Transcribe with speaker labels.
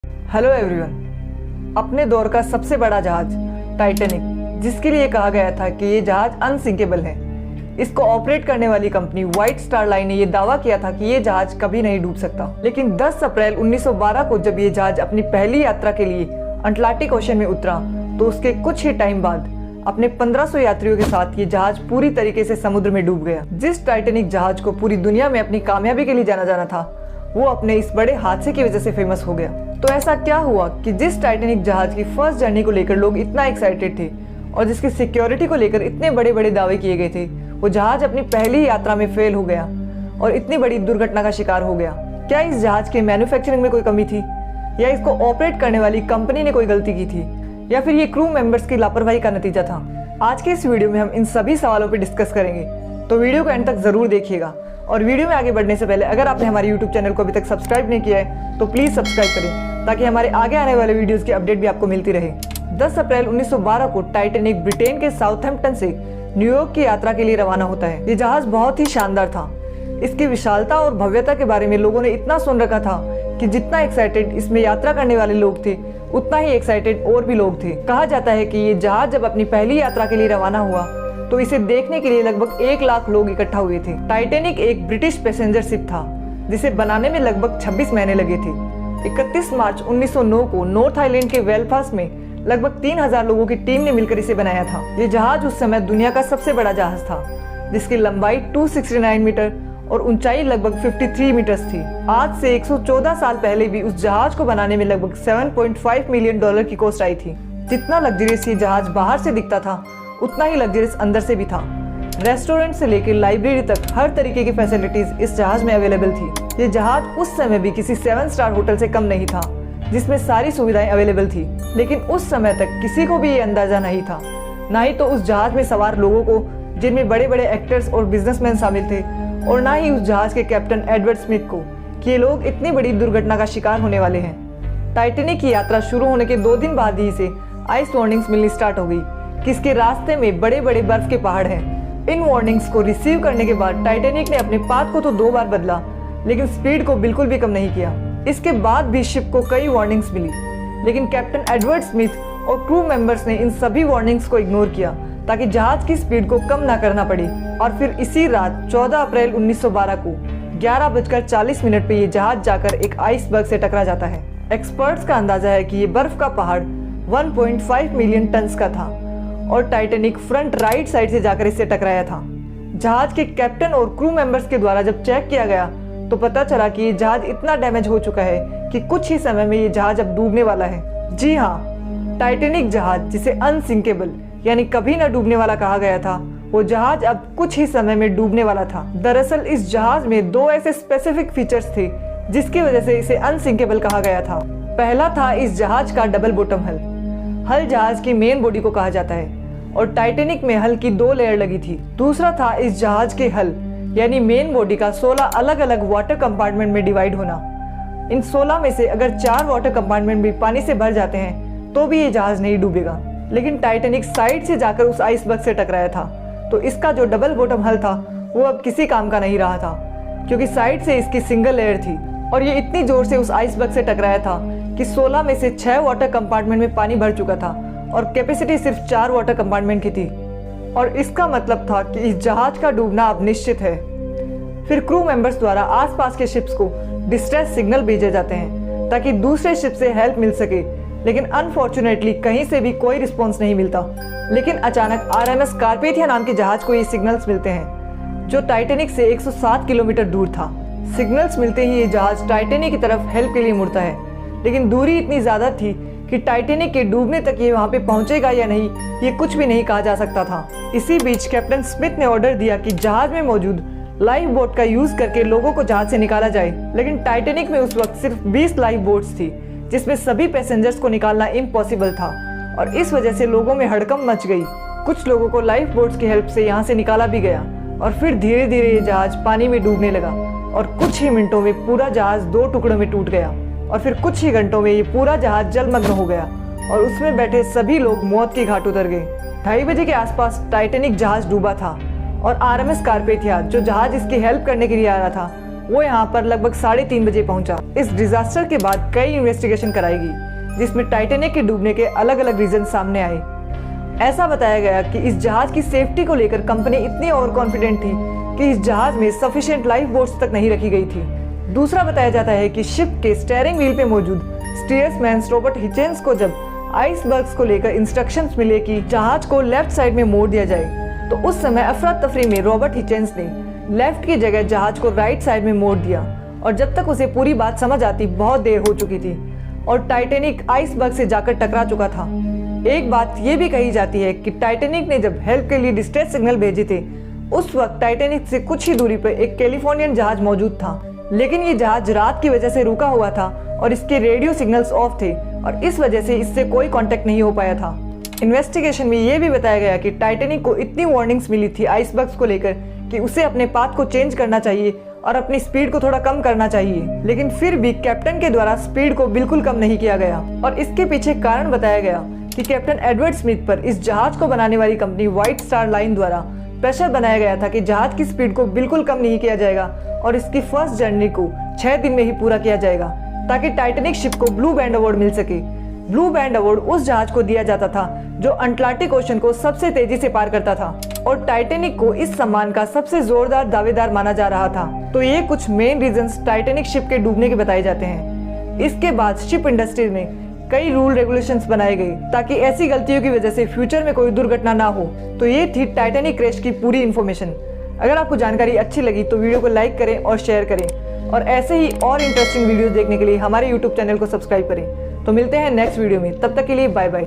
Speaker 1: Hello everyone. अपने दौर का सबसे बड़ा जहाज टाइटैनिक, जिसके लिए कहा गया था कि ये जहाज अनसिंकेबल है, इसको ऑपरेट करने वाली कंपनी व्हाइट स्टार लाइन ने यह दावा किया था कि ये जहाज कभी नहीं डूब सकता। लेकिन 10 अप्रैल 1912 को जब ये जहाज अपनी पहली यात्रा के लिए अटलांटिक ओशन में उतरा, तो उसके कुछ ही टाइम बाद अपने 1500 यात्रियों के साथ ये जहाज पूरी तरीके से समुद्र में डूब गया। जिस टाइटैनिक जहाज को पूरी दुनिया में अपनी कामयाबी के लिए जाना जाना था, वो अपने इस बड़े हादसे की वजह से फेमस हो गया। तो ऐसा क्या हुआ कि जिस टाइटैनिक जहाज की फर्स्ट जर्नी को लेकर लोग इतना एक्साइटेड थे और जिसकी सिक्योरिटी को लेकर इतने बड़े बड़े दावे किए गए थे, वो जहाज अपनी पहली यात्रा में फेल हो गया और इतनी बड़ी दुर्घटना का शिकार हो गया? क्या इस जहाज के मैन्युफैक्चरिंग में कोई कमी थी, या इसको ऑपरेट करने वाली कंपनी ने कोई गलती की थी, या फिर ये क्रू मेंबर्स की लापरवाही का नतीजा था? आज के इस वीडियो में हम इन सभी सवालों पर डिस्कस करेंगे, तो वीडियो को एंड तक जरूर देखिएगा। और वीडियो में आगे बढ़ने से पहले अगर आपने हमारे YouTube चैनल को अभी तक सब्सक्राइब नहीं किया है तो प्लीज सब्सक्राइब करें, ताकि हमारे आगे आने वाले वीडियोस की अपडेट भी आपको मिलती रहे। 10 अप्रैल 1912 को टाइटैनिक ब्रिटेन के साउथहैम्पटन से न्यूयॉर्क की यात्रा के लिए रवाना होता है। ये जहाज बहुत ही शानदार था। इसकी विशालता और भव्यता के बारे में लोगों ने इतना सुन रखा था कि जितना एक्साइटेड इसमें यात्रा करने वाले लोग थे, उतना ही एक्साइटेड और भी लोग थे। कहा जाता है कि ये जहाज जब अपनी पहली यात्रा के लिए रवाना हुआ तो इसे देखने के लिए लगभग 1 लाख लोग इकट्ठा हुए थे। टाइटैनिक एक ब्रिटिश पैसेंजर शिप था जिसे बनाने में लगभग 26 महीने लगे थे। 31 मार्च 1909 को नॉर्थ आइलैंड के बेलफास्ट में लगभग 3000 लोगों की टीम ने मिलकर इसे बनाया था। ये जहाज उस समय दुनिया का सबसे बड़ा जहाज था, जिसकी लंबाई 269 मीटर और ऊंचाई लगभग 53 मीटर थी। आज से 114 साल पहले भी उस जहाज को बनाने में लगभग $7.5 मिलियन की कॉस्ट आई थी। जितना लग्जरियस ये जहाज बाहर से दिखता था, उतना ही लग्जरियस अंदर से भी था। रेस्टोरेंट से लेकर लाइब्रेरी तक हर तरीके की फैसिलिटीज इस जहाज में अवेलेबल थी। ये जहाज उस समय भी किसी 7 स्टार होटल से कम नहीं था, जिसमें सारी सुविधाएं अवेलेबल थी। लेकिन उस समय तक किसी को भी ये अंदाजा नहीं था, ना ही तो उस जहाज में सवार लोगों को, जिनमें बड़े बड़े एक्टर्स और बिजनेसमैन शामिल थे, और ना ही उस जहाज के कैप्टन एडवर्ड स्मिथ को, कि ये लोग इतनी बड़ी दुर्घटना का शिकार होने वाले हैं। टाइटैनिक की यात्रा शुरू होने के 2 दिन बाद ही इसे आइस वार्निंग्स मिलनी स्टार्ट हो गई कि इसके रास्ते में बड़े बड़े बर्फ के पहाड़ हैं। इन वार्निंग्स को रिसीव करने के बाद टाइटैनिक ने अपने पाथ को तो 2 बार बदला, लेकिन स्पीड को बिल्कुल भी कम नहीं किया। इसके बाद भी शिप को कई वार्निंग्स मिली, लेकिन कैप्टन एडवर्ड स्मिथ और क्रू मेंबर्स ने इन सभी वार्निंग्स को इग्नोर किया ताकि जहाज की स्पीड को कम ना करना पड़े। और फिर इसी रात 14 अप्रैल 1912 को 11:40 पे ये जहाज जाकर एक आइसबर्ग से टकरा जाता है। एक्सपर्ट्स का अंदाजा है कि ये बर्फ का पहाड़ 1.5 मिलियन टन का था और टाइटैनिक फ्रंट राइट साइड से जाकर इससे टकराया था। जहाज के कैप्टन और क्रू मेंबर्स के द्वारा जब चेक किया गया तो पता चला कि ये जहाज इतना डैमेज हो चुका है कि कुछ ही समय में ये जहाज अब डूबने वाला है। जी हाँ, टाइटैनिक जहाज, जिसे अनसिंकेबल यानी कभी न डूबने वाला कहा गया था, वो जहाज अब कुछ ही समय में डूबने वाला था। दरअसल इस जहाज में 2 ऐसे स्पेसिफिक फीचर्स थे जिसकी वजह से इसे अनसिंकेबल कहा गया था। पहला था इस जहाज का डबल बॉटम हल। हल जहाज की मेन बॉडी को कहा जाता है और टाइटैनिक में हल की 2 लेयर लगी थी। दूसरा था इस जहाज के हल यानी मेन बॉडी का 16 अलग अलग वाटर कंपार्टमेंट में डिवाइड होना। इन 16 में से अगर 4 वाटर कंपार्टमेंट भी पानी से भर जाते हैं तो भी ये जहाज नहीं डूबेगा। लेकिन टाइटैनिक साइड से जाकर उस आइसबर्ग से टकराया था, तो इसका जो डबल बॉटम हल था वो अब किसी काम का नहीं रहा था, क्योंकि साइड से इसकी सिंगल लेयर थी और ये इतनी जोर से उस आइसबर्ग से टकराया था कि 16 में से 6 वाटर कंपार्टमेंट में पानी भर चुका था और कैपेसिटी सिर्फ 4 वाटर कंपार्टमेंट की थी। और इसका मतलब था कि इस जहाज का डूबना अब निश्चित है। फिर क्रू मेंबर्स द्वारा आसपास के शिप्स को डिस्ट्रेस सिग्नल भेजे जाते हैं ताकि दूसरे शिप से हेल्प मिल सके, लेकिन अनफॉर्चुनेटली कहीं से भी कोई रिस्पॉन्स नहीं मिलता। लेकिन अचानक RMS कार्पेथिया नाम के जहाज को ये सिग्नल्स मिलते हैं, जो टाइटैनिक से 107 किलोमीटर दूर था। सिग्नल्स मिलते ही ये जहाज टाइटैनिक की तरफ हेल्प के लिए मुड़ता है, लेकिन दूरी इतनी ज्यादा थी कि टाइटैनिक के डूबने तक ये वहां पे पहुंचेगा या नहीं, ये कुछ भी नहीं कहा जा सकता था। इसी बीच कैप्टन स्मिथ ने ऑर्डर दिया कि जहाज में मौजूद लाइफ बोट का यूज करके लोगों को जहाज से निकाला जाए। लेकिन टाइटैनिक में उस वक्त सिर्फ 20 लाइफ बोट्स थी, जिसमें सभी पैसेंजर्स को निकालना इम्पॉसिबल था और इस वजह से लोगों में हड़कंप मच गई। कुछ लोगों को लाइफ बोट्स की हेल्प से यहाँ से निकाला भी गया और फिर धीरे धीरे ये जहाज पानी में डूबने लगा और कुछ ही मिनटों में पूरा जहाज 2 टुकड़ों में टूट गया और फिर कुछ ही घंटों में ये पूरा जहाज जलमग्न हो गया और उसमें बैठे सभी लोग मौत की घाट उतर गए। 2:30 बजे के आसपास टाइटैनिक जहाज डूबा था और RMS कार्पेथिया, जो जहाज इसकी हेल्प करने के लिए आ रहा था, वो यहाँ पर लगभग 3:30 बजे पहुंचा। इस डिजास्टर के बाद कई इन्वेस्टिगेशन कराएगी जिसमें टाइटैनिक के डूबने के अलग अलग रीजन सामने आए। ऐसा बताया गया कि इस जहाज की सेफ्टी को लेकर कंपनी इतनी ओवर कॉन्फिडेंट थी कि इस जहाज में सफिशिएंट लाइफ बोट्स तक नहीं रखी गई थी। दूसरा बताया जाता है कि शिप के स्टीयरिंग व्हील पे मौजूद स्टीयर्समैन रॉबर्ट हिचेंस को जब आइसबर्ग्स को लेकर इंस्ट्रक्शंस मिले कि जहाज को लेफ्ट साइड में मोड़ दिया जाए, तो उस समय अफरा तफरी में रॉबर्ट हिचेंस ने लेफ्ट की जगह जहाज को राइट साइड में मोड़ दिया और जब तक उसे पूरी बात समझ आती बहुत देर हो चुकी थी और टाइटैनिक आइसबर्ग से जाकर टकरा चुका था। एक बात ये भी कही जाती है कि टाइटैनिक ने जब हेल्प के लिए डिस्ट्रेस सिग्नल भेजे थे, उस वक्त टाइटैनिक से कुछ ही दूरी पर एक कैलिफोर्नियन जहाज मौजूद था, लेकिन ये जहाज रात की वजह से रुका हुआ था और इसके रेडियो सिग्नल्स ऑफ थे और इस वजह से इससे कोई कांटेक्ट नहीं हो पाया था। इन्वेस्टिगेशन में ये भी बताया गया कि टाइटैनिक को इतनी वार्निंग्स मिली थी आइसबर्ग्स को लेकर कि उसे अपने पाथ को चेंज करना चाहिए और अपनी स्पीड को थोड़ा कम करना चाहिए, लेकिन फिर भी कैप्टन के द्वारा स्पीड को बिल्कुल कम नहीं किया गया। और इसके पीछे कारण बताया गया कि कैप्टन एडवर्ड स्मिथ पर इस जहाज को बनाने वाली कंपनी व्हाइट स्टार लाइन द्वारा प्रेशर बनाया गया था कि जहाज की स्पीड को बिल्कुल कम नहीं किया जाएगा और इसकी फर्स्ट जर्नी को 6 दिन में ही पूरा किया जाएगा ताकि टाइटैनिक शिप को ब्लू बैंड अवार्ड मिल सके। ब्लू बैंड अवार्ड उस जहाज को दिया जाता था जो अटलांटिक ओशन को सबसे तेजी से पार करता था और टाइटैनिक को इस सम्मान का सबसे जोरदार दावेदार माना जा रहा था। तो ये कुछ मेन रीजंस टाइटैनिक शिप के डूबने के बताए जाते हैं। इसके बाद शिप इंडस्ट्री में कई रूल रेगुलेशंस बनाए गए ताकि ऐसी गलतियों की वजह से फ्यूचर में कोई दुर्घटना ना हो। तो ये थी टाइटैनिक क्रैश की पूरी इन्फॉर्मेशन। अगर आपको जानकारी अच्छी लगी तो वीडियो को लाइक करें और शेयर करें और ऐसे ही और इंटरेस्टिंग वीडियोस देखने के लिए हमारे यूट्यूब चैनल को सब्सक्राइब करें। तो मिलते हैं नेक्स्ट वीडियो में, तब तक के लिए बाय बाय।